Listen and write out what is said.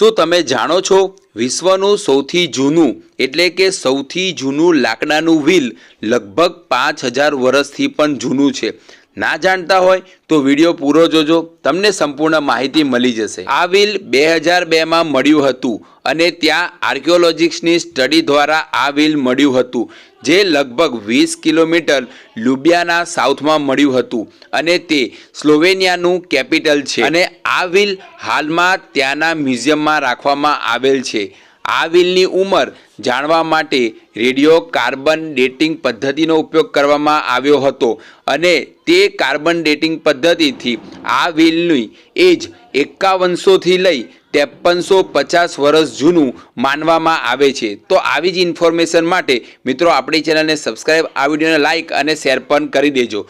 શું તમે જાણો છો વિશ્વનું સૌથી જૂનું એટલે કે સૌથી જૂનું લાકડાનું વ્હીલ લગભગ 5000 વર્ષથી પણ જૂનું છે? ના જાણતા હોય તો વિડીયો પૂરો જોજો, તમને સંપૂર્ણ માહિતી મળી જશે। આ વ્હીલ 2002માં મળ્યું હતું અને ત્યાં આર્કિયોલોજિસ્ટની સ્ટડી દ્વારા આ વ્હીલ મળ્યું હતું, જે લગભગ 20 કિલોમીટર લ્યુબિયાના સાઉથમાં મળ્યું હતું અને તે સ્લોવેનિયાનું કેપિટલ છે અને આ વ્હીલ હાલમાં ત્યાંના મ્યુઝિયમમાં રાખવામાં આવેલ છે। આ વ્હીલની ઉંમર જાણવા માટે રેડિયો કાર્બન ડેટિંગ પદ્ધતિનો ઉપયોગ કરવામાં આવ્યો હતો અને તે કાર્બન ડેટિંગ પદ્ધતિથી આ વ્હીલની એજ 5100થી લઈ 5350 વર્ષ જૂનું માનવામાં આવે છે। તો આવી જ ઇન્ફોર્મેશન માટે મિત્રો આપણી ચેનલને સબસ્ક્રાઈબ, આ વિડીયોને લાઇક અને શેર પણ કરી દેજો।